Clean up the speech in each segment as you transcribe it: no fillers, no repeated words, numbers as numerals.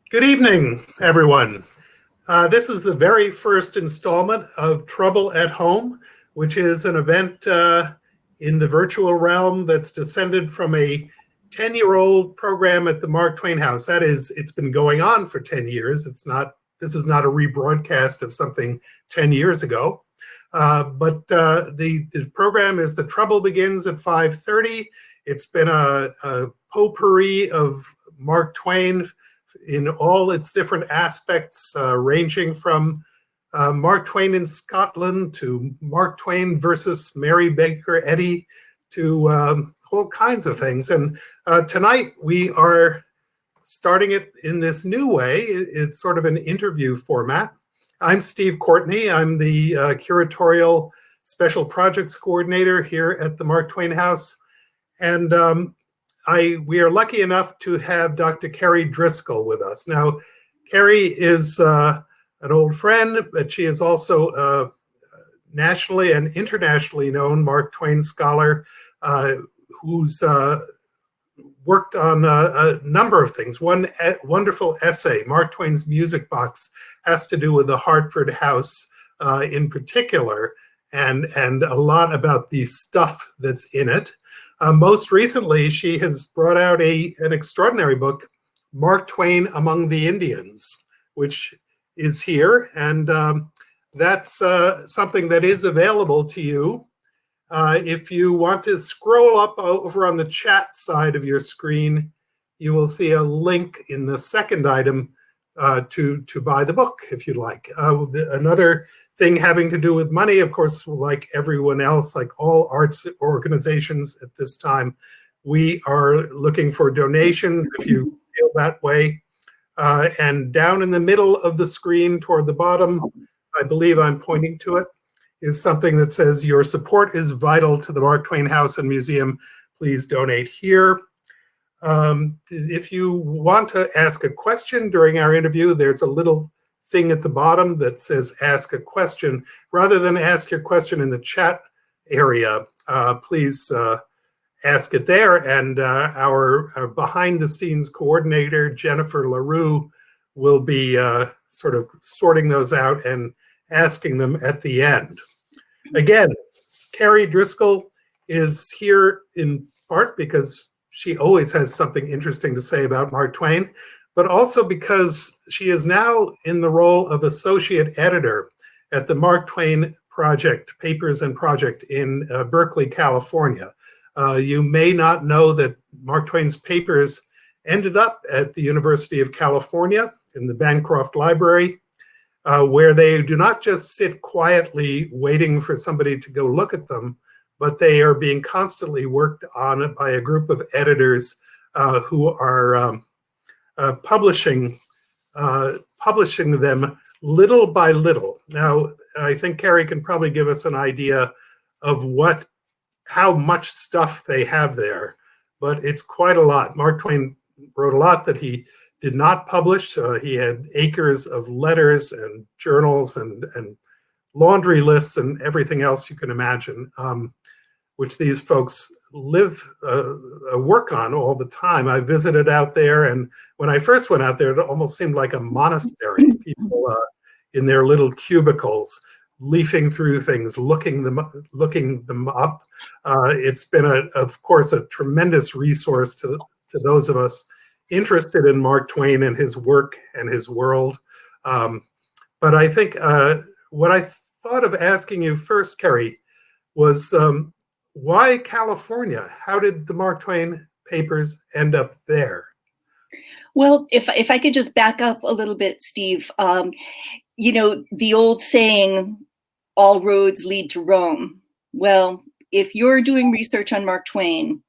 Good evening, everyone. This is the very first installment of Trouble at Home, which is an event in the virtual realm that's descended from a 10-year-old program at the Mark Twain House. That is, it's been going on for 10 years. This is not a rebroadcast of something 10 years ago. But the program is The Trouble Begins at 5:30. It's been a potpourri of Mark Twain in all its different aspects, ranging from Mark Twain in Scotland to Mark Twain versus Mary Baker Eddy to all kinds of things. And tonight we are starting it in this new way. It's sort of an interview format. I'm Steve Courtney. I'm the curatorial special projects coordinator here at the Mark Twain House. And we are lucky enough to have Dr. Carrie Driscoll with us. Now, Carrie is an old friend, but she is also a nationally and internationally known Mark Twain scholar who's worked on a number of things. One wonderful essay, Mark Twain's Music Box, has to do with the Hartford House in particular, and a lot about the stuff that's in it. Most recently, she has brought out an extraordinary book, Mark Twain Among the Indians, which is here. And that's something that is available to you. If you want to scroll up over on the chat side of your screen, you will see a link in the second item to buy the book, if you'd like. Another thing having to do with money, of course, like everyone else, like all arts organizations at this time, we are looking for donations if you feel that way. And down in the middle of the screen toward the bottom, I believe I'm pointing to it, is something that says, "Your support is vital to the Mark Twain House and Museum. Please donate here." If you want to ask a question during our interview, there's a little thing at the bottom that says ask a question. Rather than ask your question in the chat area, please ask it there, and our behind the scenes coordinator, Jennifer LaRue, will be sort of sorting those out and asking them at the end. Again, Carrie Driscoll is here in part because she always has something interesting to say about Mark Twain, but also because she is now in the role of associate editor at the Mark Twain Project, Papers and Project in Berkeley, California. You may not know that Mark Twain's papers ended up at the University of California in the Bancroft Library, where they do not just sit quietly waiting for somebody to go look at them, but they are being constantly worked on by a group of editors who are publishing them little by little. Now, I think Carrie can probably give us an idea of how much stuff they have there, but it's quite a lot. Mark Twain wrote a lot that he did not publish. He had acres of letters and journals and laundry lists and everything else you can imagine, which these folks work on all the time. I visited out there, and when I first went out there, it almost seemed like a monastery. People in their little cubicles, leafing through things, looking them up. It's been, of course, a tremendous resource to those of us interested in Mark Twain and his work and his world. But I think what I thought of asking you first, Kerry, was why California? How did the Mark Twain papers end up there? Well, if I could just back up a little bit, Steve, the old saying, all roads lead to Rome. Well, if you're doing research on Mark Twain,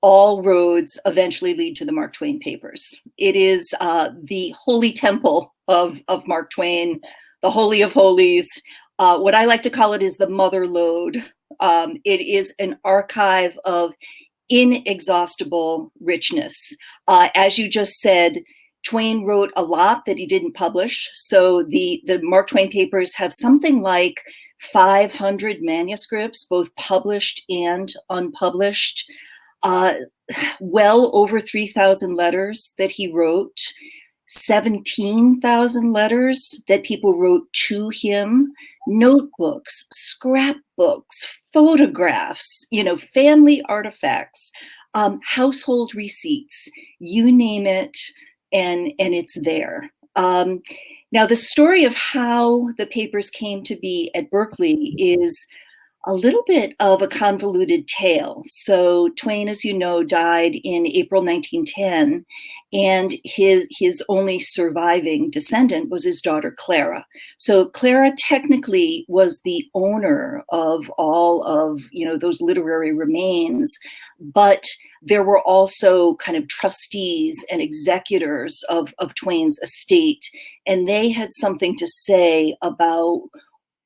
all roads eventually lead to the Mark Twain papers. It is the holy temple of Mark Twain, the holy of holies. What I like to call it is the mother lode. It is an archive of inexhaustible richness. As you just said, Twain wrote a lot that he didn't publish. So the Mark Twain papers have something like 500 manuscripts, both published and unpublished. Well over 3,000 letters that he wrote, 17,000 letters that people wrote to him, notebooks, scrapbooks, photographs, family artifacts, household receipts, you name it, and it's there. Now, the story of how the papers came to be at Berkeley is a little bit of a convoluted tale. So Twain, as you know, died in April 1910, and his only surviving descendant was his daughter, Clara. So Clara technically was the owner of all of, those literary remains, but there were also kind of trustees and executors of Twain's estate, and they had something to say about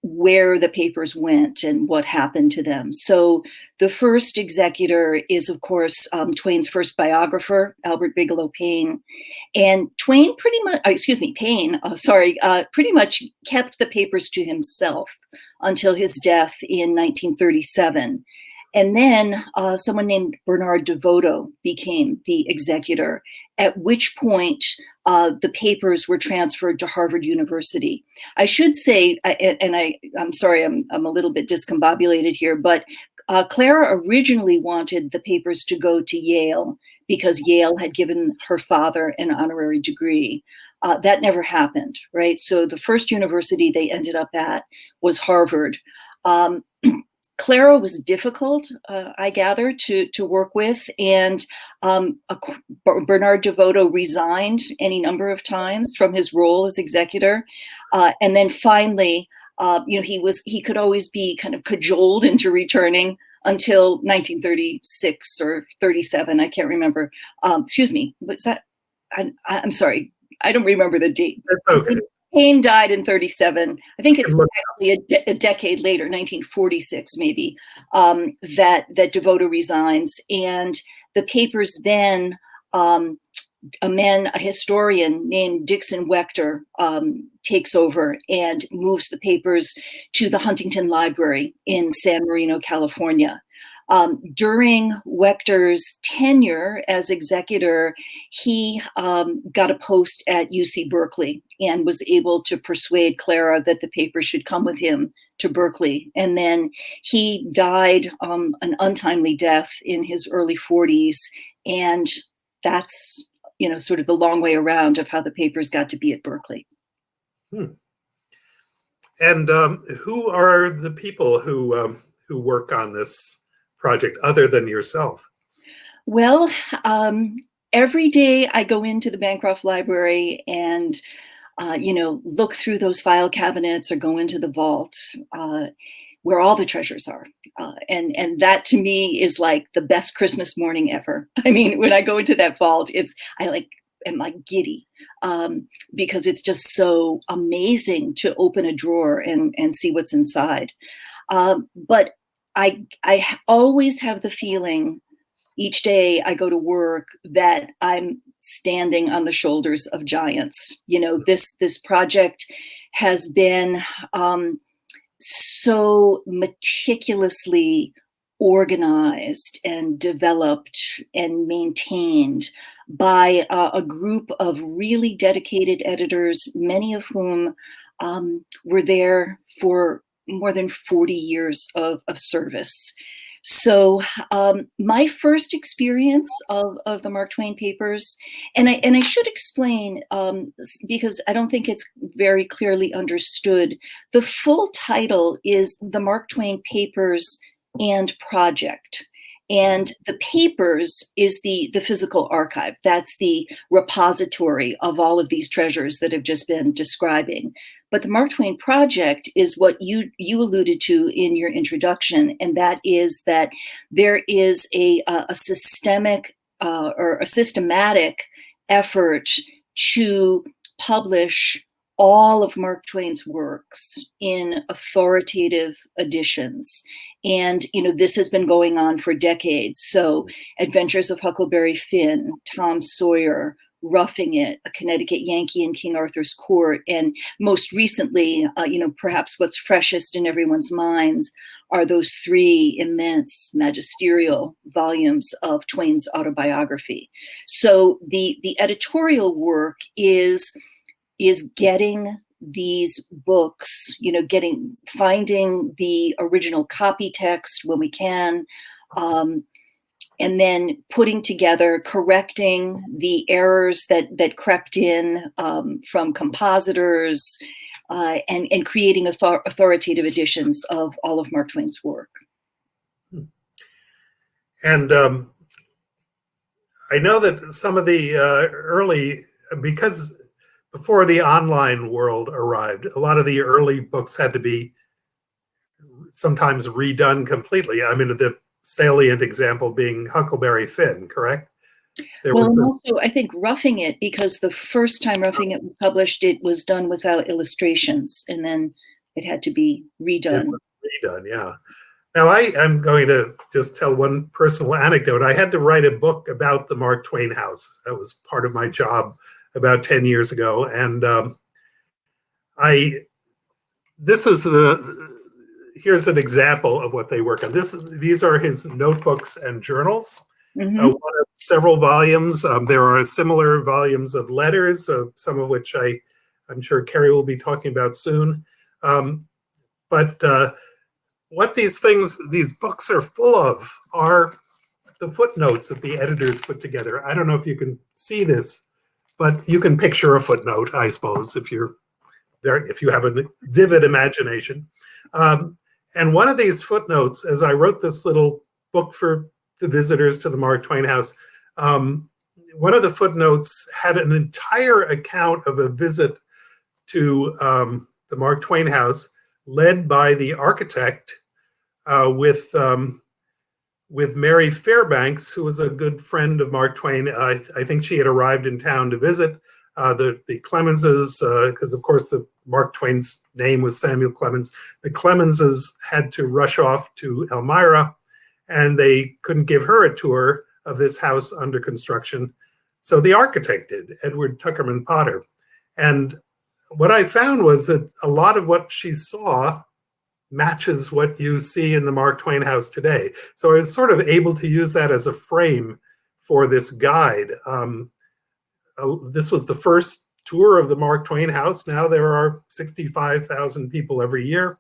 where the papers went and what happened to them. So the first executor is, of course, Twain's first biographer, Albert Bigelow Paine. And Twain pretty much kept the papers to himself until his death in 1937. And then someone named Bernard DeVoto became the executor, at which point the papers were transferred to Harvard University. I should say, and I'm sorry, I'm a little bit discombobulated here, but Clara originally wanted the papers to go to Yale because Yale had given her father an honorary degree. That never happened, right? So the first university they ended up at was Harvard. Clara was difficult, I gather, to work with, and Bernard DeVoto resigned any number of times from his role as executor, and then finally, he could always be kind of cajoled into returning until 1936 or 37. I can't remember. Excuse me, what's that? I'm sorry, I don't remember the date. That's okay. Paine died in 37. I think it's actually a decade later, 1946 maybe, that DeVoto resigns. And the papers then, a historian named Dixon Wechter takes over and moves the papers to the Huntington Library in San Marino, California. During Wechter's tenure as executor, he got a post at UC Berkeley and was able to persuade Clara that the paper should come with him to Berkeley. And then he died an untimely death in his early 40s. And that's, sort of the long way around of how the papers got to be at Berkeley. And who are the people who work on this project other than yourself? Well, every day I go into the Bancroft Library and, look through those file cabinets or go into the vault where all the treasures are. And that to me is like the best Christmas morning ever. I mean, when I go into that vault, am like giddy because it's just so amazing to open a drawer and see what's inside. But I always have the feeling each day I go to work that I'm standing on the shoulders of giants. This project has been so meticulously organized and developed and maintained by a group of really dedicated editors, many of whom were there for more than 40 years of service. So my first experience of the Mark Twain papers, and I should explain because I don't think it's very clearly understood, the full title is The Mark Twain Papers and Project. And the papers is the physical archive. That's the repository of all of these treasures that have just been describing. But the Mark Twain Project is what you alluded to in your introduction, and that is that there is a systemic or a systematic effort to publish all of Mark Twain's works in authoritative editions. And, this has been going on for decades. So Adventures of Huckleberry Finn, Tom Sawyer, Roughing It, A Connecticut Yankee in King Arthur's Court, and most recently, perhaps what's freshest in everyone's minds are those 3 immense magisterial volumes of Twain's autobiography. So the editorial work is getting these books, finding the original copy text when we can, and then putting together, correcting the errors that crept in from compositors, and creating authoritative editions of all of Mark Twain's work. And I know that some of the early, because before the online world arrived, a lot of the early books had to be sometimes redone completely. I mean, the salient example being Huckleberry Finn, correct? And also, I think Roughing It, because the first time Roughing It was published, it was done without illustrations, and then it had to be redone. Yeah. Now, I'm going to just tell one personal anecdote. I had to write a book about the Mark Twain House. That was part of my job about 10 years ago. And here's an example of what they work on. These are his notebooks and journals. Mm-hmm. One of several volumes. There are similar volumes of letters, some of which I'm sure Carrie will be talking about soon. But what these books are full of are the footnotes that the editors put together. I don't know if you can see this, but you can picture a footnote, I suppose, if you have a vivid imagination. And one of these footnotes, as I wrote this little book for the visitors to the Mark Twain House, one of the footnotes had an entire account of a visit to the Mark Twain House, led by the architect, with Mary Fairbanks, who was a good friend of Mark Twain. I think she had arrived in town to visit. The Clemenses, because of course the Mark Twain's name was Samuel Clemens. The Clemenses had to rush off to Elmira, and they couldn't give her a tour of this house under construction. So the architect did, Edward Tuckerman Potter. And what I found was that a lot of what she saw matches what you see in the Mark Twain House today. So I was sort of able to use that as a frame for this guide. This was the first tour of the Mark Twain House. Now there are 65,000 people every year.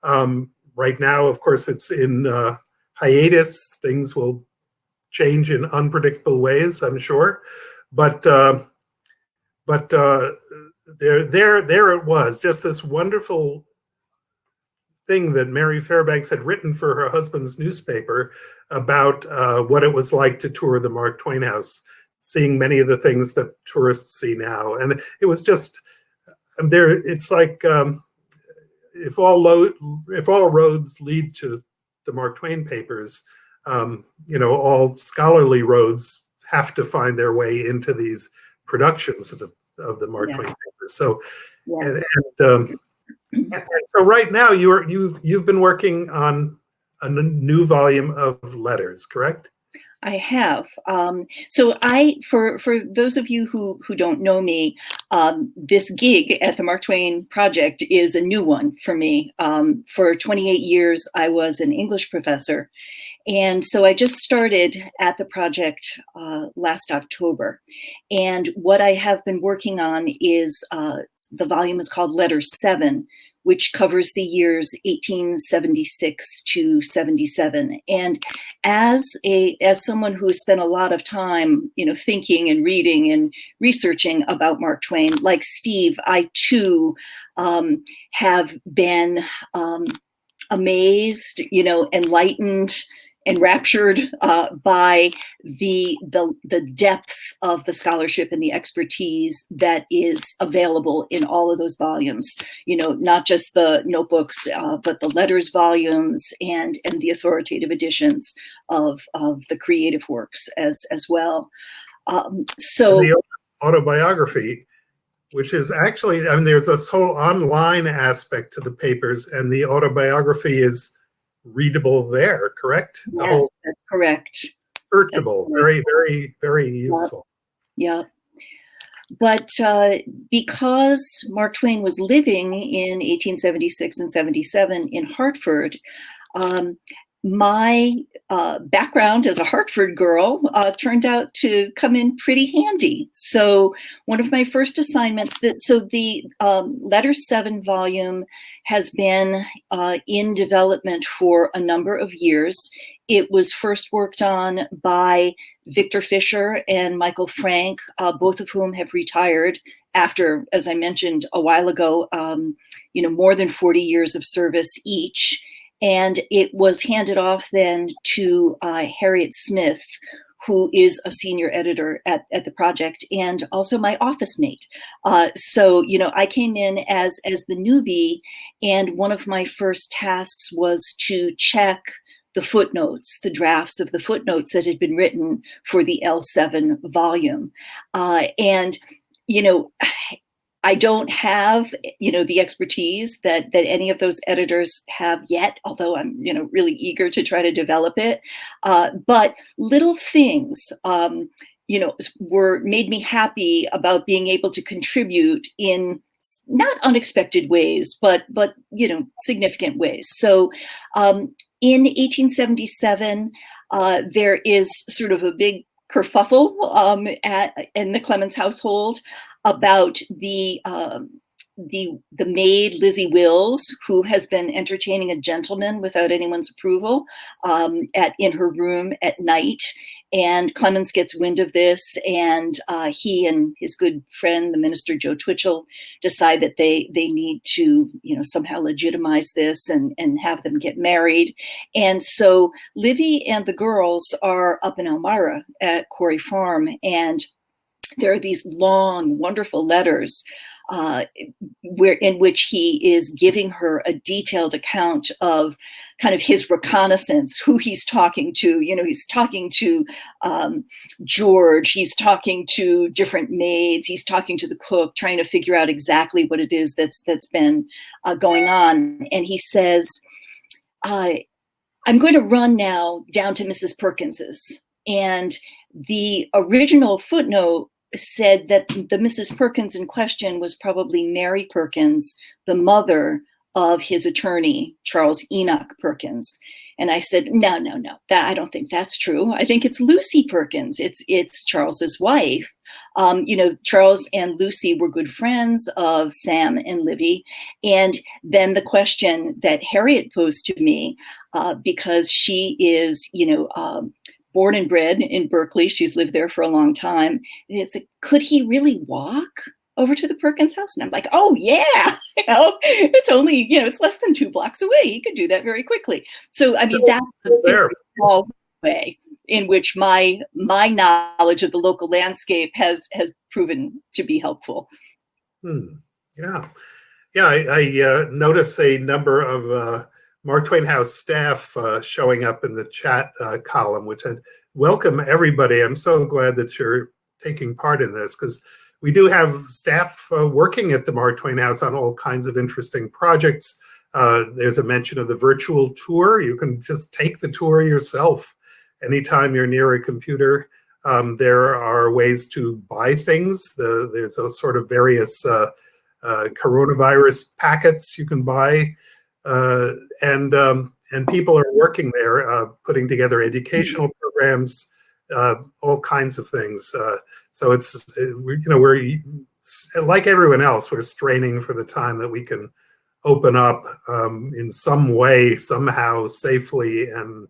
Right now, of course, it's in hiatus. Things will change in unpredictable ways, I'm sure. But there it was, just this wonderful thing that Mary Fairbanks had written for her husband's newspaper about what it was like to tour the Mark Twain House, seeing many of the things that tourists see now. And it was just there. It's like if all roads lead to the Mark Twain papers, all scholarly roads have to find their way into these productions of the Mark Twain papers. So, yes. And so right now you've been working on a new volume of letters, correct? I have. So for those of you who don't know me, this gig at the Mark Twain Project is a new one for me. For 28 years, I was an English professor. And so I just started at the project last October. And what I have been working on is, the volume is called Letter 7, which covers the years 1876 to 77. And as someone who has spent a lot of time, thinking and reading and researching about Mark Twain, like Steve, I too have been amazed, enlightened, enraptured by the depth of the scholarship and the expertise that is available in all of those volumes. Not just the notebooks, but the letters volumes and the authoritative editions of the creative works as well. So and the autobiography, which is actually, there's this whole online aspect to the papers, and the autobiography is readable there, correct? Yes, that's correct. Searchable, very, very, very useful. Yeah. But because Mark Twain was living in 1876 and 77 in Hartford, um, my background as a Hartford girl turned out to come in pretty handy. So one of my first assignments, the Letter 7 volume has been in development for a number of years. It was first worked on by Victor Fisher and Michael Frank, both of whom have retired after, as I mentioned a while ago, more than 40 years of service each. And it was handed off then to Harriet Smith, who is a senior editor at the project and also my office mate. So I came in as the newbie, and one of my first tasks was to check the footnotes, the drafts of the footnotes that had been written for the L7 volume. And I don't have, the expertise that any of those editors have yet, although I'm, really eager to try to develop it. But little things, made me happy about being able to contribute in not unexpected ways, but significant ways. So in 1877, there is sort of a big kerfuffle in the Clemens household about the maid Lizzie Wills, who has been entertaining a gentleman without anyone's approval in her room at night. And Clemens gets wind of this, and he and his good friend, the minister Joe Twitchell, decide that they need to somehow legitimize this and have them get married. And so Livy and the girls are up in Elmira at Quarry Farm, and there are these long, wonderful letters in which he is giving her a detailed account of kind of his reconnaissance, who he's talking to. He's talking to George, he's talking to different maids, he's talking to the cook, trying to figure out exactly what it is that's been going on. And he says, I'm going to run now down to Mrs. Perkins's. And the original footnote said that the Mrs. Perkins in question was probably Mary Perkins, the mother of his attorney, Charles Enoch Perkins. And I said, no, I don't think that's true. I think it's Lucy Perkins. It's Charles's wife. Charles and Lucy were good friends of Sam and Livy. And then the question that Harriet posed to me, because she is, born and bred in Berkeley. She's lived there for a long time. And it's like, could he really walk over to the Perkins house? And I'm like, oh yeah, it's only, it's less than 2 blocks away. He could do that very quickly. So, I mean, that's the very small way in which my knowledge of the local landscape has proven to be helpful. Yeah. I notice a number of Mark Twain House staff showing up in the chat column, which I welcome everybody. I'm so glad that you're taking part in this, because we do have staff working at the Mark Twain House on all kinds of interesting projects. There's a mention of the virtual tour. You can just take the tour yourself anytime you're near a computer. There are ways to buy things. There's a sort of various coronavirus packets you can buy. And people are working there, putting together educational programs, all kinds of things. So we're like everyone else, we're straining for the time that we can open up in some way, somehow, safely, and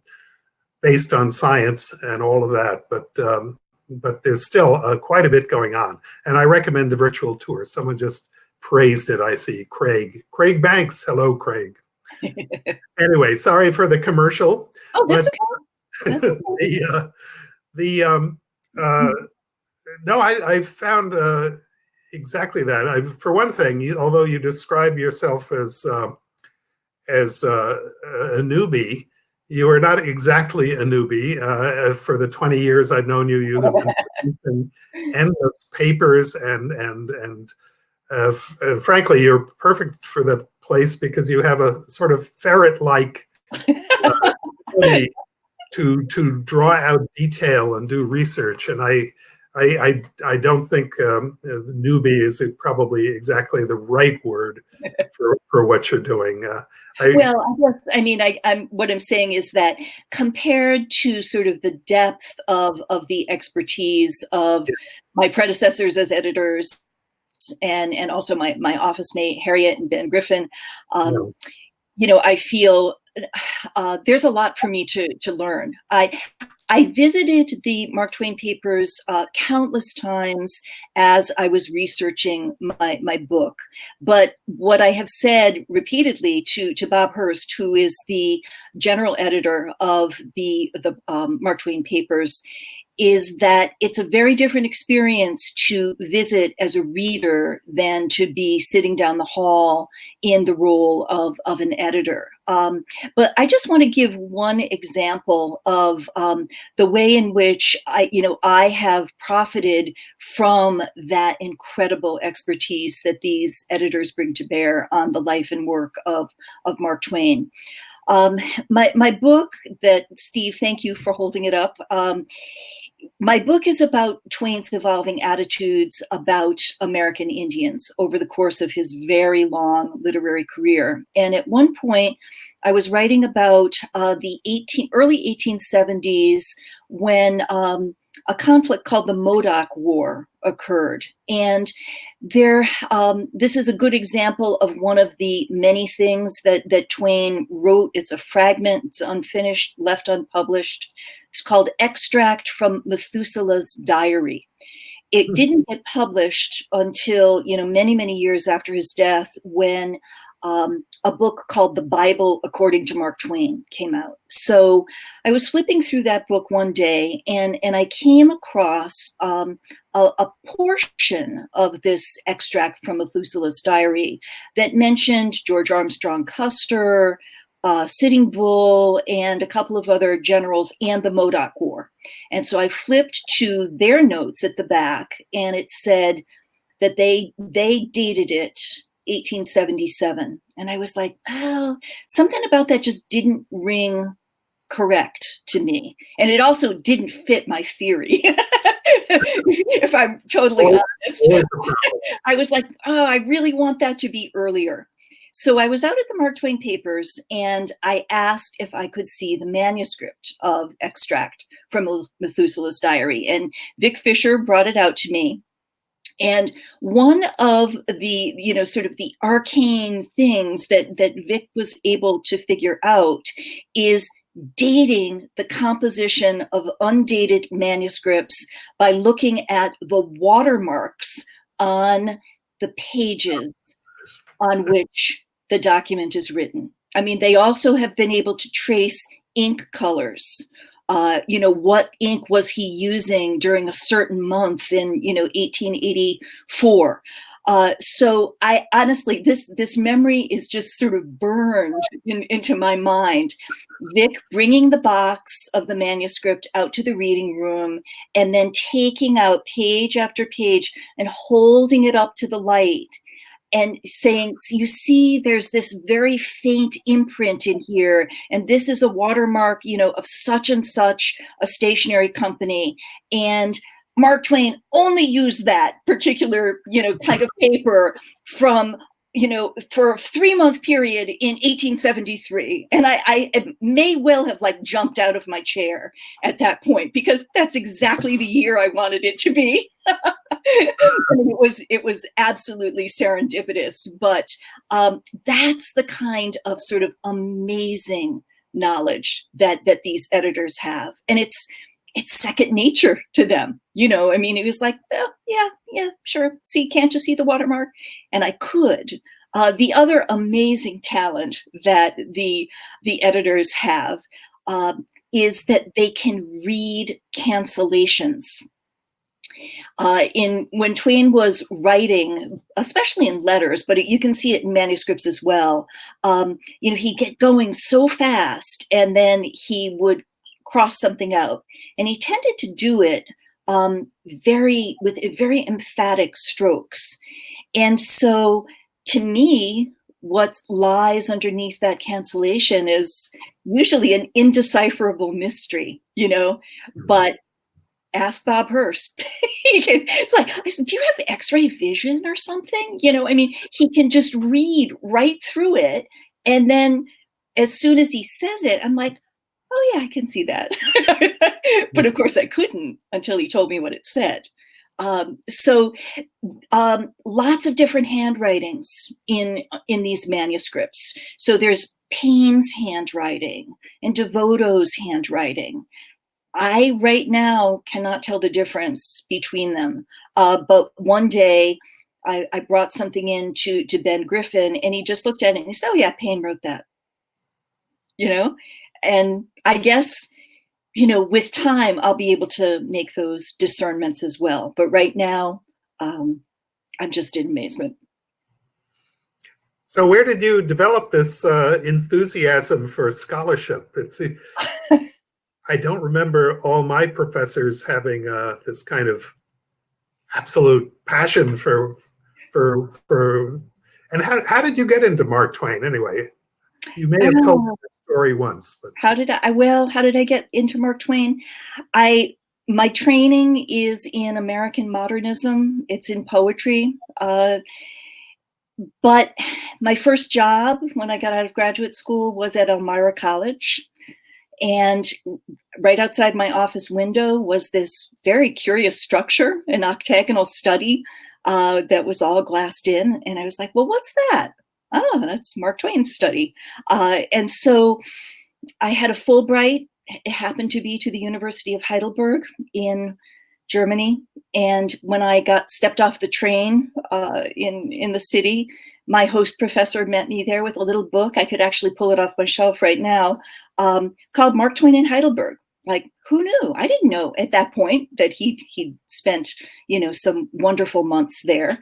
based on science and all of that. But there's still quite a bit going on. And I recommend the virtual tour. Someone just praised it, I see. Craig Banks. Hello, Craig. Anyway, sorry for the commercial. Oh, that's okay. No, I found exactly that. For one thing, although you describe yourself as a newbie, you are not exactly a newbie. For the 20 years I've known you, you have been producing endless papers and frankly, you're perfect for the place because you have a sort of ferret-like ability to draw out detail and do research. And I don't think newbie is probably exactly the right word for what you're doing. Well, I mean, I'm what I'm saying is that compared to sort of the depth of the expertise of my predecessors as editors, and also my office mate Harriet and Ben Griffin, I feel there's a lot for me to learn. I visited the Mark Twain papers countless times as I was researching my book. But what I have said repeatedly to Bob Hurst, who is the general editor of the Mark Twain papers, is that it's a very different experience to visit as a reader than to be sitting down the hall in the role of an editor. But I just want to give one example of the way in which I have profited from that incredible expertise that these editors bring to bear on the life and work of Mark Twain. My book that, Steve, thank you for holding it up. My book is about Twain's evolving attitudes about American Indians over the course of his very long literary career. And at one point, I was writing about the early 1870s when a conflict called the Modoc War occurred. And this is a good example of one of the many things that Twain wrote. It's a fragment, it's unfinished, left unpublished. It's called Extract from Methuselah's Diary. It didn't get published until, many, many years after his death, when a book called The Bible According to Mark Twain came out. So I was flipping through that book one day, and I came across a portion of this extract from Methuselah's Diary that mentioned George Armstrong Custer, Sitting Bull, and a couple of other generals, and the Modoc War. And so I flipped to their notes at the back, and it said that they dated it 1877. And I was like, oh, something about that just didn't ring correct to me. And it also didn't fit my theory. If I'm totally honest, I was like, oh, I really want that to be earlier. So I was out at the Mark Twain papers, and I asked if I could see the manuscript of Extract from Methuselah's Diary. And Vic Fisher brought it out to me. And one of the, sort of the arcane things that Vic was able to figure out is dating the composition of undated manuscripts by looking at the watermarks on the pages on which the document is written. I mean, they also have been able to trace ink colors. What ink was he using during a certain month in, 1884? So I honestly, this memory is just sort of burned into my mind. Vic bringing the box of the manuscript out to the reading room and then taking out page after page and holding it up to the light and saying, so you see, there's this very faint imprint in here, and this is a watermark, of such and such a stationery company. And Mark Twain only used that particular, kind of paper from, for a 3-month period in 1873. And I may well have jumped out of my chair at that point, because that's exactly the year I wanted it to be. I mean, it was absolutely serendipitous, but that's the kind of sort of amazing knowledge that these editors have. And it's second nature to them. I mean, it was like, oh, yeah, sure. See, can't you see the watermark? And I could. The other amazing talent that the editors have is that they can read cancellations. When Twain was writing, especially in letters, but you can see it in manuscripts as well, he'd get going so fast, and then he would cross something out. And he tended to do it with very emphatic strokes. And so to me, what lies underneath that cancellation is usually an indecipherable mystery, but ask Bob Hurst. It's like, I said, do you have X-ray vision or something? I mean, he can just read right through it. And then as soon as he says it, I'm like, oh yeah, I can see that. But of course I couldn't until he told me what it said. So lots of different handwritings in these manuscripts. So there's Paine's handwriting and Devoto's handwriting. I right now cannot tell the difference between them. But one day I brought something in to Ben Griffin, and he just looked at it and he said, oh yeah, Paine wrote that. And I guess, with time, I'll be able to make those discernments as well. But right now, I'm just in amazement. So where did you develop this enthusiasm for scholarship? I don't remember all my professors having this kind of absolute passion for and how did you get into Mark Twain anyway? You may have told me the story once, but how did I get into Mark Twain? My training is in American modernism. It's in poetry. But my first job when I got out of graduate school was at Elmira College. And right outside my office window was this very curious structure, an octagonal study that was all glassed in. And I was like, well, what's that? Oh, that's Mark Twain's study. And so I had a Fulbright. It happened to be to the University of Heidelberg in Germany. And when I stepped off the train in the city, my host professor met me there with a little book. I could actually pull it off my shelf right now, called Mark Twain in Heidelberg. Like, who knew? I didn't know at that point that he'd spent, some wonderful months there.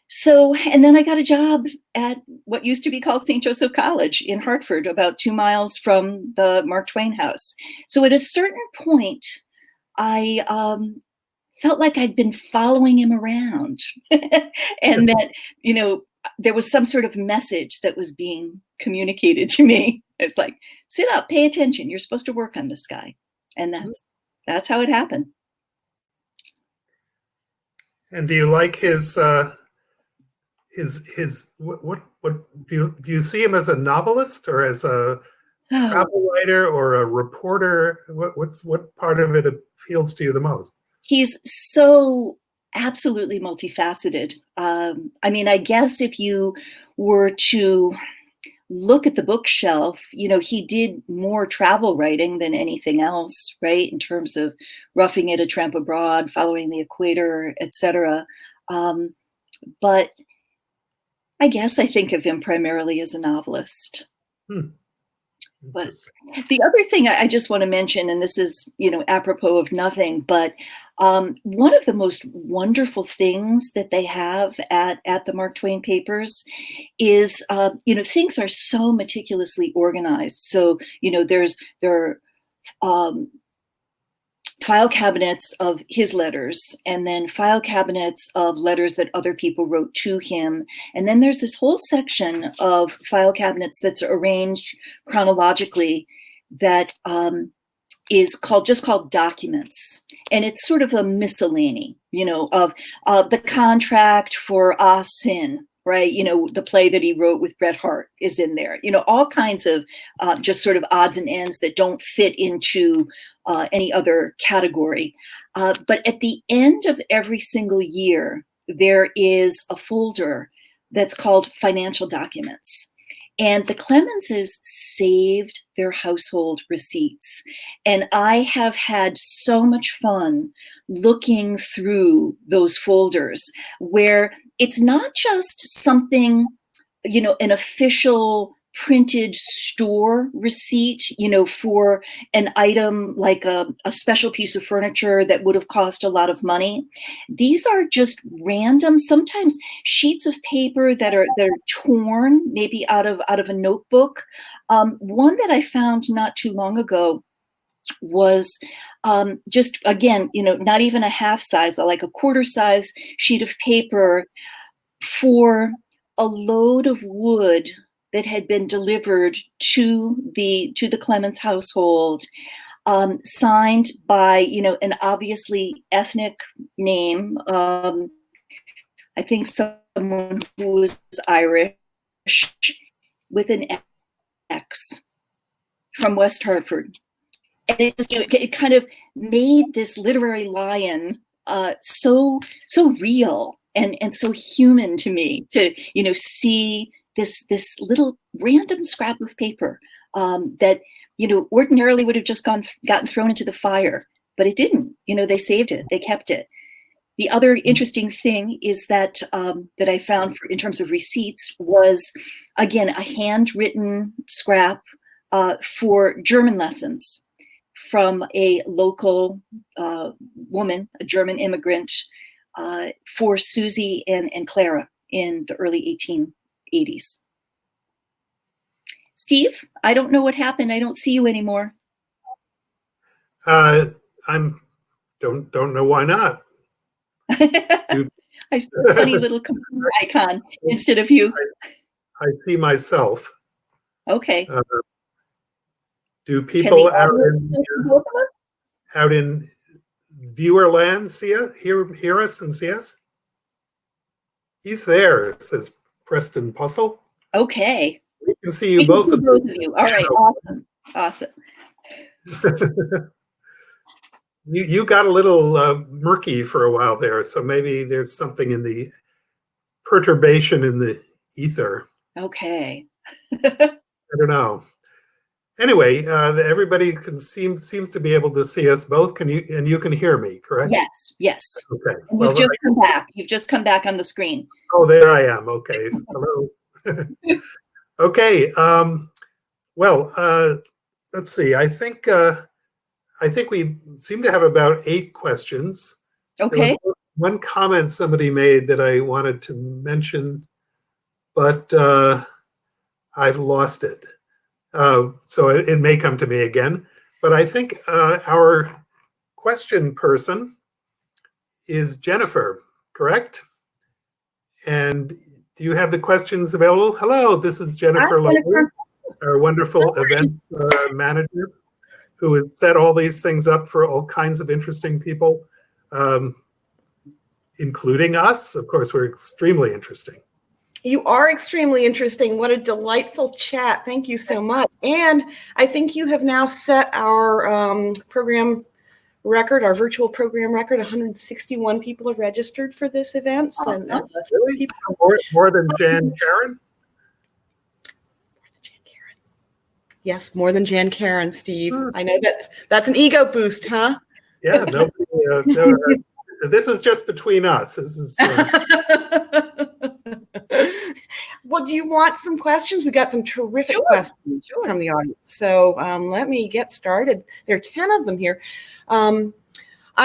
So, and then I got a job at what used to be called St. Joseph College in Hartford, about 2 miles from the Mark Twain House. So at a certain point, I felt like I'd been following him around and that, there was some sort of message that was being communicated to me. It's like, sit up, pay attention. You're supposed to work on this guy. And that's how it happened. And do you like his what do you see him as a novelist or as a travel writer or a reporter? What part of it appeals to you the most? He's so absolutely multifaceted. I mean, I guess if you were to look at the bookshelf, he did more travel writing than anything else, right? In terms of Roughing It, A Tramp Abroad, Following the Equator, etc. But I guess I think of him primarily as a novelist. But the other thing I just want to mention, and this is, apropos of nothing, but one of the most wonderful things that they have at the Mark Twain papers is, things are so meticulously organized. So, there are file cabinets of his letters, and then file cabinets of letters that other people wrote to him. And then there's this whole section of file cabinets that's arranged chronologically that is called documents. And it's sort of a miscellany, of the contract for Ah Sin, right? The play that he wrote with Bret Hart is in there, all kinds of just sort of odds and ends that don't fit into any other category. But at the end of every single year, there is a folder that's called financial documents. And the Clemenses saved their household receipts. And I have had so much fun looking through those folders where it's not just something, an official printed store receipt, for an item like a special piece of furniture that would have cost a lot of money. These are just random, sometimes sheets of paper that are torn, maybe out of a notebook. One that I found not too long ago was just, again, not even a half size, like a quarter size sheet of paper for a load of wood that had been delivered to the Clemens household. signed by, an obviously ethnic name. I think someone who was Irish with an X from West Hartford. And it kind of made this literary lion so real and so human to me to, see this little random scrap of paper that, ordinarily would have just gotten thrown into the fire, but it didn't. They saved it, they kept it. The other interesting thing is that that I found in terms of receipts was, again, a handwritten scrap for German lessons from a local woman, a German immigrant, for Susie and Clara in the early 1880s. Steve, I don't know what happened. I don't see you anymore. Don't know why not. I see a funny little computer icon instead of you. I see myself. Okay. Do people out in viewer land hear us and see us? He's there, says Preston Puzzle. Okay. We can see you both of you. All right, awesome. You got a little murky for a while there, so maybe there's something in the perturbation in the ether. Okay. I don't know. Anyway, everybody seems to be able to see us both. You can hear me, correct? Yes. Okay. And you've just come back. You've just come back on the screen. Oh, there I am. Okay. Hello. Okay. Let's see. I think we seem to have about 8 questions. Okay. There was one comment somebody made that I wanted to mention, but I've lost it. So it may come to me again. But I think our question person is Jennifer, correct? And do you have the questions available? Hello, this is Jennifer Lowe, our wonderful events manager, who has set all these things up for all kinds of interesting people, including us. Of course, we're extremely interesting. You are extremely interesting. What a delightful chat. Thank you so much. And I think you have now set our program record, our virtual program record. 161 people have registered for this event. And really? More than Jan Karen? Yes, more than Jan Karen, Steve. I know that's an ego boost, huh? Yeah, nobody. This is just between us. This is. Well, do you want some questions? We got some terrific questions from the audience. So let me get started. There are 10 of them here. I'm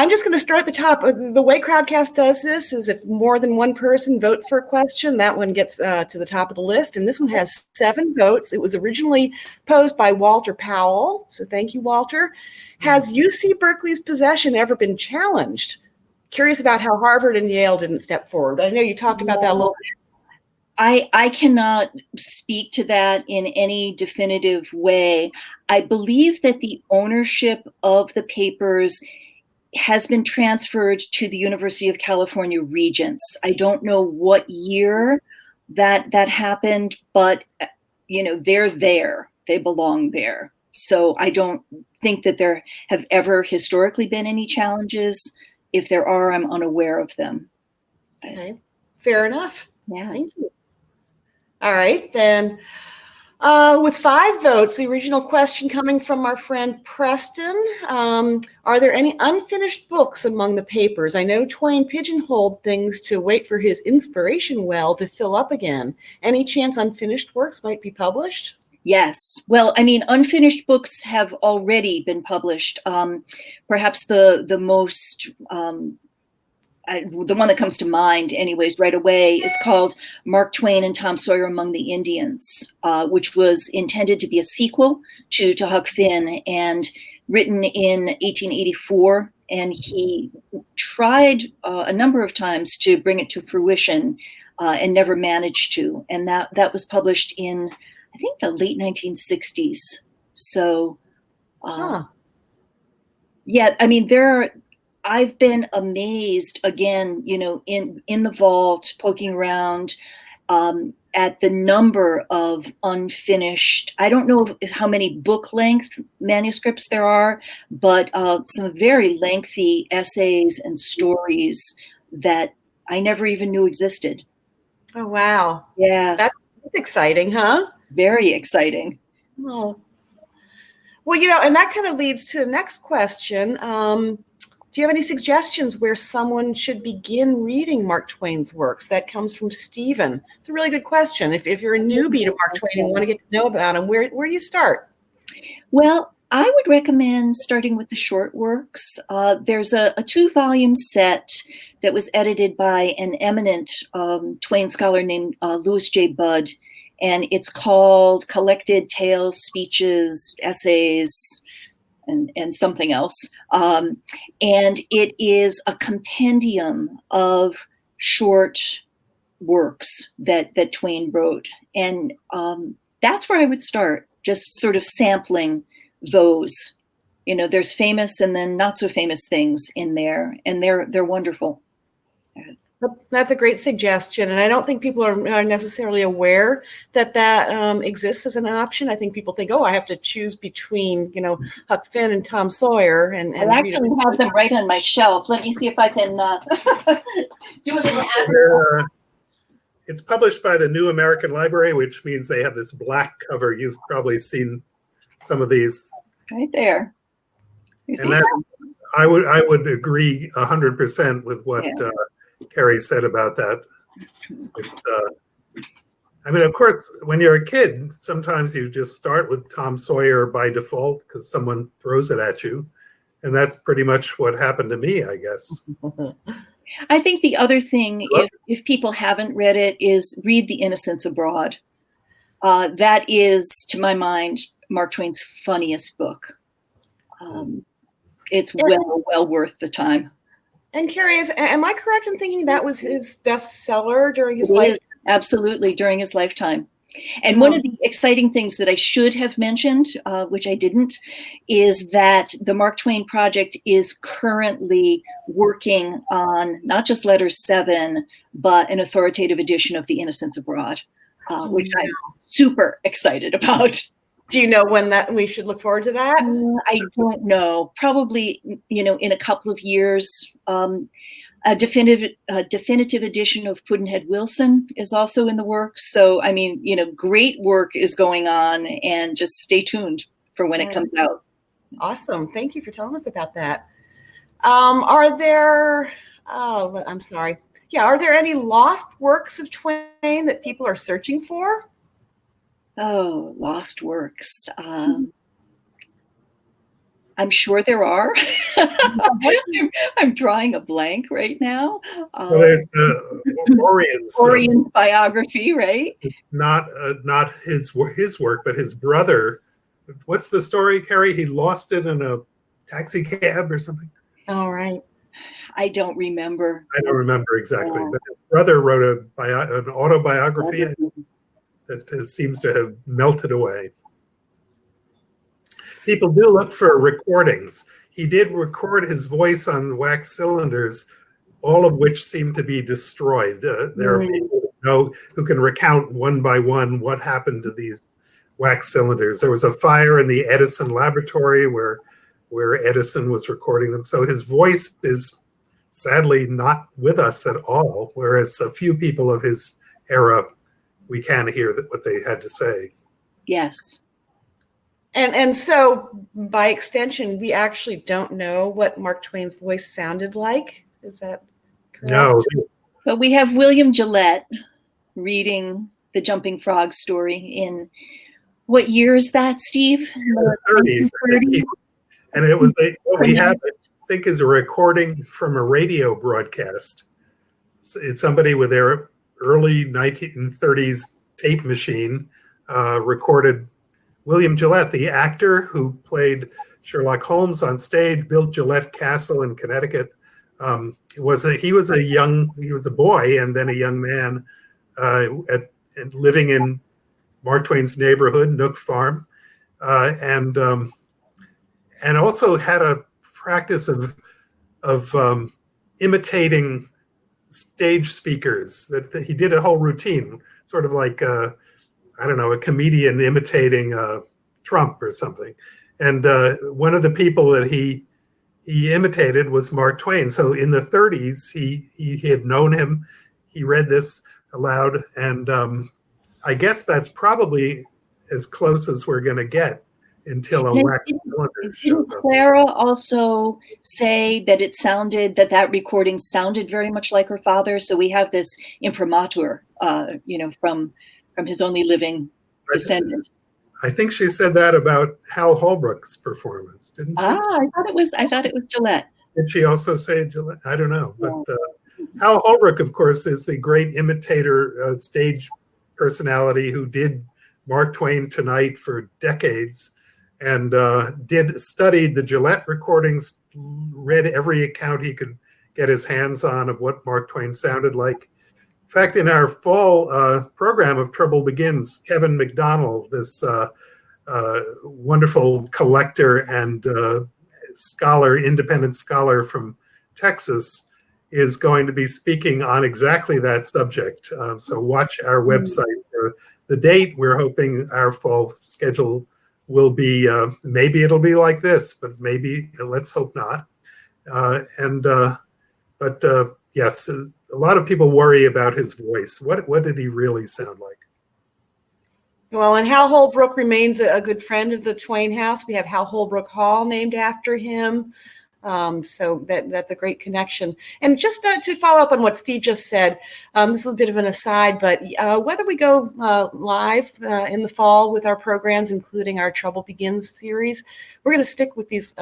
just going to start at the top. The way Crowdcast does this is if more than one person votes for a question, that one gets to the top of the list. And this one has 7 votes. It was originally posed by Walter Powell. So thank you, Walter. Has UC Berkeley's possession ever been challenged? Curious about how Harvard and Yale didn't step forward. I know you talked about that a little bit. I cannot speak to that in any definitive way. I believe that the ownership of the papers has been transferred to the University of California Regents. I don't know what year that happened, but they're there. They belong there. So I don't think that there have ever historically been any challenges. If there are, I'm unaware of them. Okay, fair enough. Yeah. Thank you. All right, then. With 5 votes, the original question coming from our friend Preston, are there any unfinished books among the papers? I know Twain pigeonholed things to wait for his inspiration well to fill up again. Any chance unfinished works might be published? Yes. Well, I mean, unfinished books have already been published. Perhaps the most... the one that comes to mind anyways right away is called Mark Twain and Tom Sawyer Among the Indians, which was intended to be a sequel to Huck Finn and written in 1884. And he tried a number of times to bring it to fruition and never managed to. And that was published in, I think, the late 1960s. So Yeah, I mean, I've been amazed again, in the vault, poking around, at the number of unfinished, I don't know how many book length manuscripts there are, but some very lengthy essays and stories that I never even knew existed. Oh, wow. Yeah. That's exciting, huh? Very exciting. Oh. Well, and that kind of leads to the next question. Do you have any suggestions where someone should begin reading Mark Twain's works? That comes from Stephen. It's a really good question. If you're a newbie to Mark Twain and want to get to know about him, where do you start? Well, I would recommend starting with the short works. There's a 2-volume set that was edited by an eminent Twain scholar named Louis J. Budd, and it's called Collected Tales, Speeches, Essays, and something else. And it is a compendium of short works that Twain wrote. And that's where I would start, just sort of sampling those. There's famous and then not so famous things in there, and they're wonderful. That's a great suggestion. And I don't think people are necessarily aware that exists as an option. I think people think, I have to choose between, Huck Finn and Tom Sawyer. And I actually have them right on my shelf. Let me see if I can do a little ad. It's published by the New American Library, which means they have this black cover. You've probably seen some of these. Right there. You see that? I would agree 100% with what Carrie said about that. Of course, when you're a kid, sometimes you just start with Tom Sawyer by default because someone throws it at you. And that's pretty much what happened to me, I guess. I think the other thing, if people haven't read it, is read The Innocents Abroad. That is, to my mind, Mark Twain's funniest book. It's well worth the time. And Carrie, am I correct in thinking that was his bestseller during his life? Absolutely, during his lifetime. And one of the exciting things that I should have mentioned, which I didn't, is that the Mark Twain Project is currently working on not just Letter 7, but an authoritative edition of The Innocents Abroad, which I'm super excited about. Do you know when that we should look forward to that? I don't know. Probably, in a couple of years. A definitive edition of Pudd'nhead Wilson is also in the works. So, great work is going on, and just stay tuned for when it comes out. Awesome. Thank you for telling us about that. Are there any lost works of Twain that people are searching for? Oh, lost works. I'm sure there are. I'm drawing a blank right now. Well, there's Orion's biography, right? Not his work, but his brother. What's the story, Carrie? He lost it in a taxi cab or something? All right. I don't remember. I don't remember exactly, but his brother wrote an autobiography that seems to have melted away. People do look for recordings. He did record his voice on wax cylinders, all of which seem to be destroyed. There are people who can recount one by one what happened to these wax cylinders. There was a fire in the Edison laboratory where Edison was recording them. So his voice is sadly not with us at all, whereas a few people of his era, we can hear what they had to say. Yes. And so, by extension, we actually don't know what Mark Twain's voice sounded like. Is that correct? No. But we have William Gillette reading the Jumping Frog story in, what year is that, Steve? The 30s. And it was what we have, I think, is a recording from a radio broadcast. It's somebody with their early 1930s tape machine recorded William Gillette, the actor who played Sherlock Holmes on stage, built Gillette Castle in Connecticut. He was a boy and then a young man living in Mark Twain's neighborhood, Nook Farm, and also had a practice of imitating stage speakers. That he did a whole routine, sort of like I don't know, a comedian imitating Trump or something. And one of the people that he imitated was Mark Twain. So in the 30s, he had known him. He read this aloud, and I guess that's probably as close as we're going to get until a wax cylinder shows Didn't up. Clara also say that that recording sounded very much like her father? So we have this imprimatur, from his only living descendant. I think she said that about Hal Holbrook's performance, didn't she? I thought it was Gillette. Did she also say Gillette? I don't know, but Hal Holbrook, of course, is the great imitator, stage personality who did Mark Twain Tonight for decades, and studied the Gillette recordings, read every account he could get his hands on of what Mark Twain sounded like. In fact, in our fall program of Trouble Begins, Kevin McDonald, this wonderful collector and independent scholar from Texas, is going to be speaking on exactly that subject. So watch our website for the date. We're hoping our fall schedule will be, maybe it'll be like this, but maybe, let's hope not. But yes, a lot of people worry about his voice. What did he really sound like? Well, and Hal Holbrook remains a good friend of the Twain House. We have Hal Holbrook Hall named after him. So that's a great connection. And just to follow up on what Steve just said, this is a bit of an aside, but whether we go live in the fall with our programs, including our Trouble Begins series, we're going to stick with these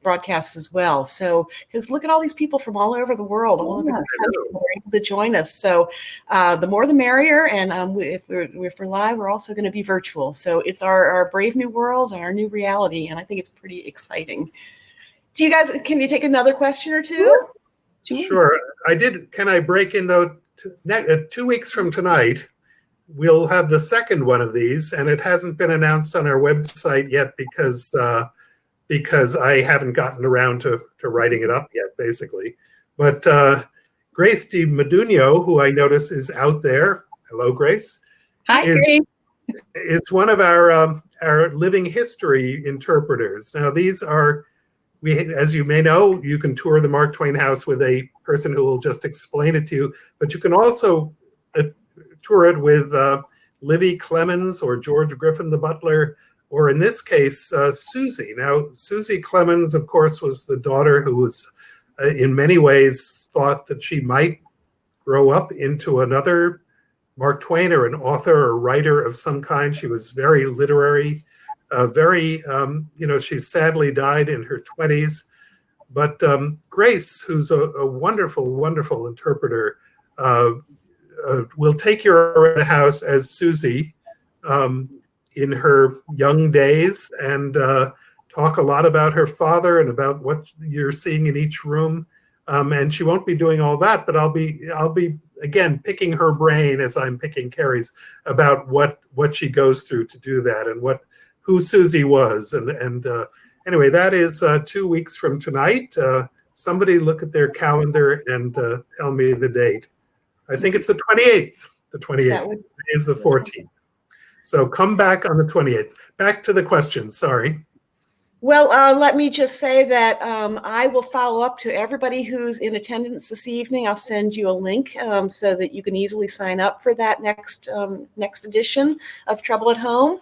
broadcasts as well. So, because look at all these people from all over the world, all over the country who are able to join us. So the more the merrier. And if we're live, we're also going to be virtual. So it's our brave new world and our new reality. And I think it's pretty exciting. Do you guys, can you take another question or two? Sure. Can I break in though? 2 weeks from tonight, we'll have the second one of these, and it hasn't been announced on our website yet because I haven't gotten around to writing it up yet, basically. But Grace Di Meduno, who I notice is out there. Hello, Grace. Hi, Grace. Is one of our living history interpreters. Now, these are. As you may know, you can tour the Mark Twain House with a person who will just explain it to you, but you can also tour it with Livy Clemens or George Griffin the butler, or in this case, Susie. Now, Susie Clemens, of course, was the daughter who was in many ways thought that she might grow up into another Mark Twain or an author or writer of some kind. She was very literary. She sadly died in her 20s. But Grace, who's a wonderful, wonderful interpreter, will take you around the house as Susie in her young days and talk a lot about her father and about what you're seeing in each room. And she won't be doing all that, but I'll be again picking her brain as I'm picking Kerry's about what she goes through to do that and who Susie was. And anyway, that is 2 weeks from tonight. Somebody look at their calendar and tell me the date. I think it's the 28th. The 28th is the 14th. So come back on the 28th. Back to the question, sorry. Well, let me just say that I will follow up to everybody who's in attendance this evening. I'll send you a link so that you can easily sign up for that next edition of Trouble at Home.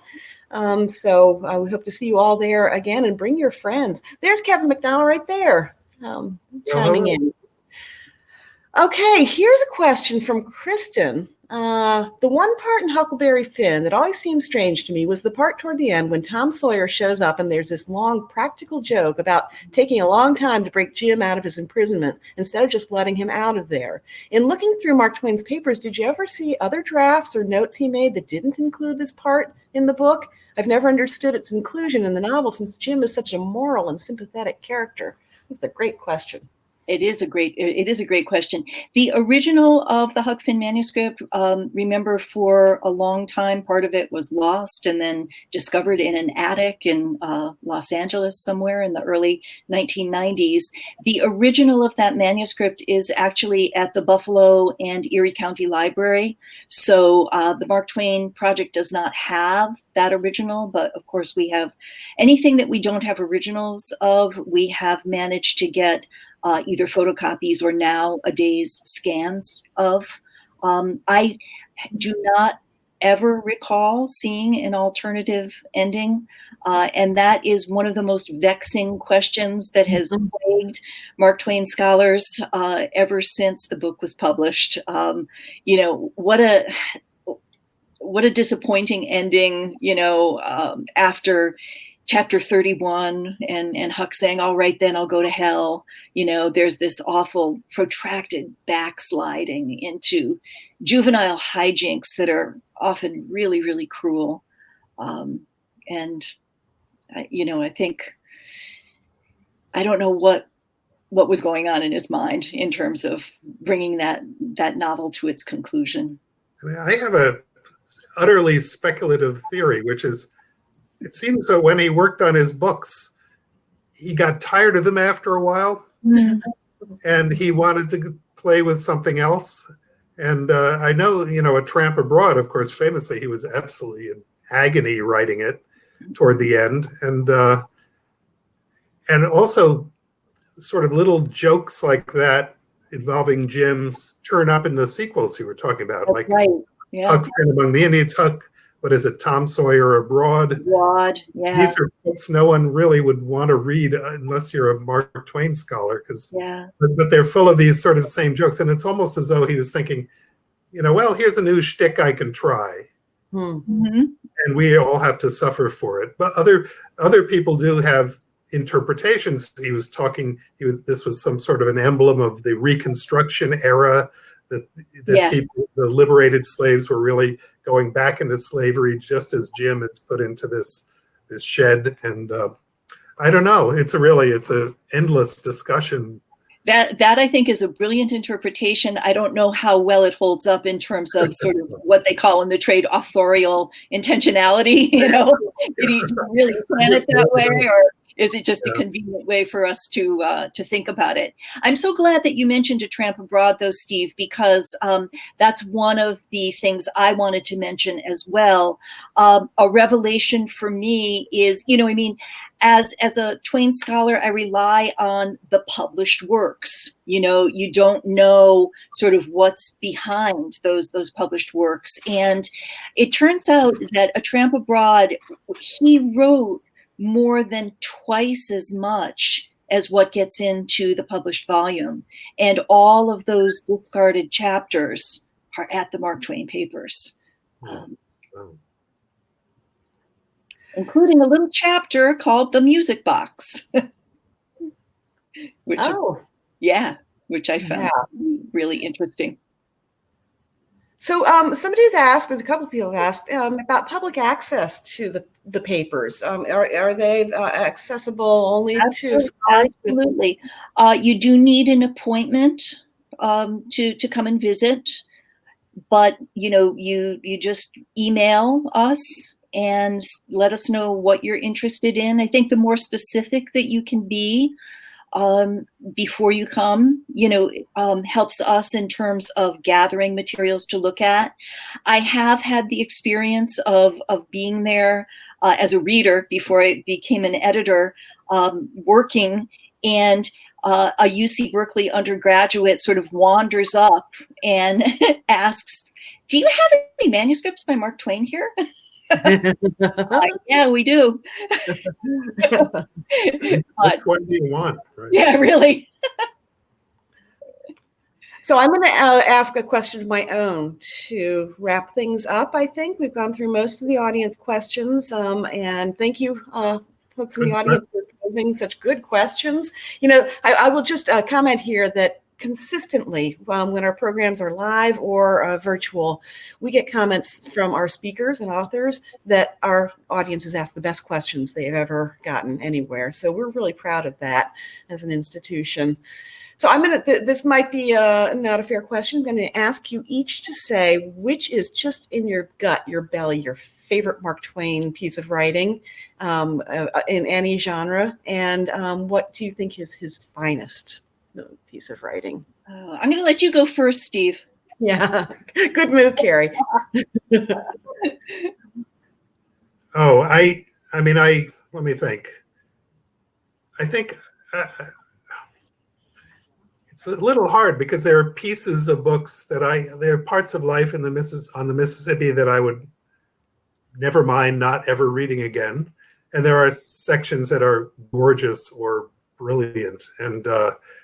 So we hope to see you all there again, and bring your friends. There's Kevin McDonald right there, chiming in. Okay, here's a question from Kristen. The one part in Huckleberry Finn that always seemed strange to me was the part toward the end when Tom Sawyer shows up and there's this long practical joke about taking a long time to break Jim out of his imprisonment instead of just letting him out of there. In looking through Mark Twain's papers, did you ever see other drafts or notes he made that didn't include this part in the book? I've never understood its inclusion in the novel since Jim is such a moral and sympathetic character. That's a great question. It is a great question. The original of the Huck Finn manuscript, remember, for a long time, part of it was lost and then discovered in an attic in Los Angeles somewhere in the early 1990s. The original of that manuscript is actually at the Buffalo and Erie County Library. So the Mark Twain Project does not have that original, but of course we have anything that we don't have originals of, we have managed to get either photocopies or nowadays scans of. I do not ever recall seeing an alternative ending. And that is one of the most vexing questions that has plagued Mark Twain scholars ever since the book was published. What a disappointing ending, after chapter 31 and Huck saying, all right, then I'll go to hell. There's this awful protracted backsliding into juvenile hijinks that are often really, really cruel. And I think, I don't know what was going on in his mind in terms of bringing that novel to its conclusion. I have a utterly speculative theory, which is, it seems that when he worked on his books, he got tired of them after a while, and he wanted to play with something else. And I know, A Tramp Abroad, of course, famously, he was absolutely in agony writing it toward the end. And also sort of little jokes like that involving Jim turn up in the sequels he were talking about. That's like right. Yeah. Huck Finn Among the Indians, Huck, what is it, Tom Sawyer Abroad? Yeah. These are books no one really would want to read unless you're a Mark Twain scholar, but they're full of these sort of same jokes. And it's almost as though he was thinking, well, here's a new shtick I can try. Mm-hmm. And we all have to suffer for it. But other people do have interpretations. This was some sort of an emblem of the Reconstruction era, that Yes. people, the liberated slaves, were really going back into slavery, just as Jim is put into this shed. And I don't know. It's a endless discussion. That I think is a brilliant interpretation. I don't know how well it holds up in terms of sort of what they call in the trade authorial intentionality. Did he really plan it that way, or is it just a convenient way for us to think about it? I'm so glad that you mentioned A Tramp Abroad, though, Steve, because that's one of the things I wanted to mention as well. A revelation for me is, as a Twain scholar, I rely on the published works. You don't know sort of what's behind those published works. And it turns out that A Tramp Abroad, he wrote more than twice as much as what gets into the published volume. And all of those discarded chapters are at the Mark Twain papers. Including a little chapter called The Music Box. which I found really interesting. So somebody's asked, and a couple of people have asked, about public access to the papers. Are they accessible only to scholars? Absolutely. You do need an appointment to come and visit, but you just email us and let us know what you're interested in. I think the more specific that you can be before you come, helps us in terms of gathering materials to look at. I have had the experience of being there as a reader before I became an editor, working, and a UC Berkeley undergraduate sort of wanders up and asks, "Do you have any manuscripts by Mark Twain here?" Yeah, we do. Which one do you want? Right? Yeah, really. So I'm going to ask a question of my own to wrap things up. I think we've gone through most of the audience questions, and thank you, folks in the audience, for posing such good questions. I will just comment here that consistently, when our programs are live or virtual, we get comments from our speakers and authors that our audience has asked the best questions they've ever gotten anywhere. So we're really proud of that as an institution. So this might be not a fair question. I'm going to ask you each to say which is just in your gut, your belly, your favorite Mark Twain piece of writing in any genre, and what do you think is his finest piece of writing? I'm going to let you go first, Steve. Yeah, good move, Carrie. Let me think. I think it's a little hard because there are pieces of books there are parts of life on the Mississippi that I would never mind not ever reading again. And there are sections that are gorgeous or brilliant. And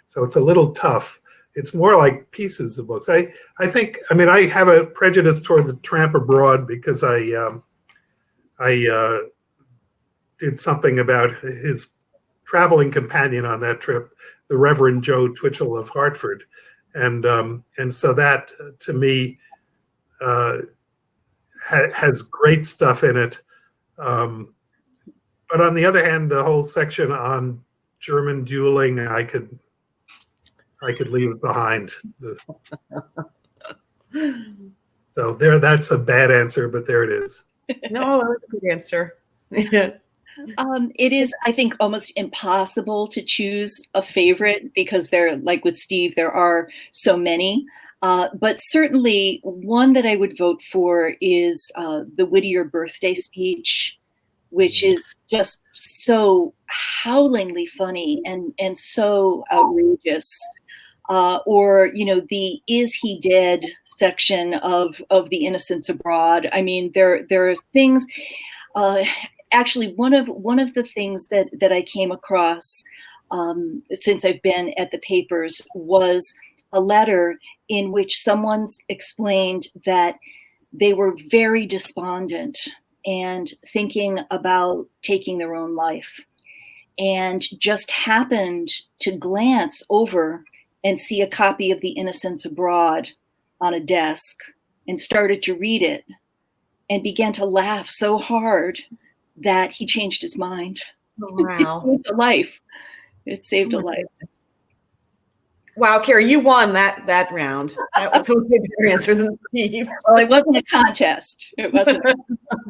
so it's a little tough. It's more like pieces of books. I have a prejudice toward The Tramp Abroad because I did something about his traveling companion on that trip, the Reverend Joe Twitchell of Hartford. And so that, to me, has great stuff in it. But on the other hand, the whole section on German dueling, I could leave behind. So that's a bad answer, but there it is. No, that was a good answer. It is, I think, almost impossible to choose a favorite because like with Steve, there are so many. But certainly one that I would vote for is the Whittier birthday speech, which is just so howlingly funny and so outrageous. Or, the "Is he dead" section of The Innocents Abroad. I mean, there are things. Actually, one of the things that I came across since I've been at the papers was a letter in which someone's explained that they were very despondent and thinking about taking their own life, and just happened to glance over and see a copy of The Innocents Abroad on a desk and started to read it and began to laugh so hard that he changed his mind. Wow. It saved a life. It saved a life. Wow, Carrie, you won that round. That was a better answer than Steve. Well, it wasn't a contest. It wasn't.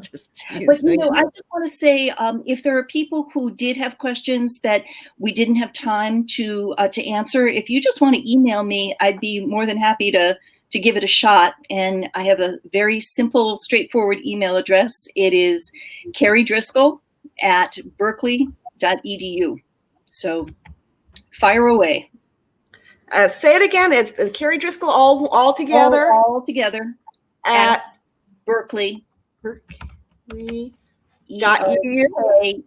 Just But I just want to say, if there are people who did have questions that we didn't have time to answer, if you just want to email me, I'd be more than happy to give it a shot. And I have a very simple, straightforward email address. It is Carrie Driscoll at berkeley.edu. So fire away. Say it again. It's Carrie Driscoll all together. All together at Berkeley. Berkeley. ELEY.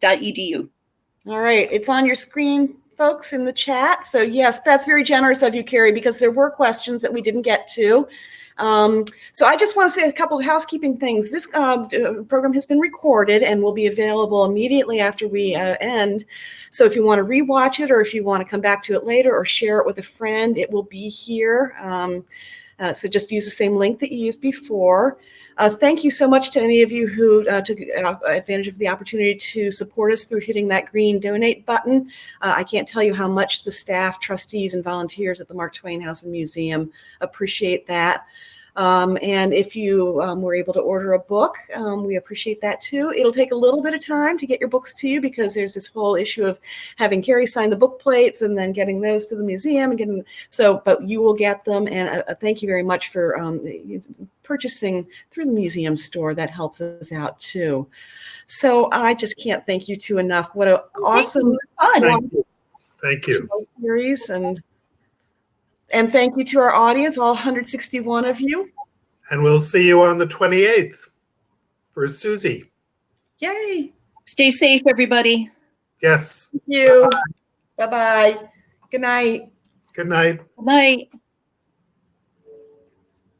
.edu. All right. It's on your screen, folks, in the chat. So yes, that's very generous of you, Carrie, because there were questions that we didn't get to. So I just want to say a couple of housekeeping things. This program has been recorded and will be available immediately after we end. So if you want to rewatch it, or if you want to come back to it later or share it with a friend, it will be here. So just use the same link that you used before. Thank you so much to any of you who took advantage of the opportunity to support us through hitting that green donate button. I can't tell you how much the staff, trustees, and volunteers at the Mark Twain House and Museum appreciate that. And if you were able to order a book, we appreciate that too. It'll take a little bit of time to get your books to you because there's this whole issue of having Carrie sign the book plates and then getting those to the museum and but you will get them. And thank you very much for purchasing through the museum store. That helps us out too. So I just can't thank you two enough. What an awesome Thank you. Series. And thank you to our audience, all 161 of you. And we'll see you on the 28th for Susie. Yay. Stay safe, everybody. Yes. Thank you. Bye-bye. Good night. Good night. Good night.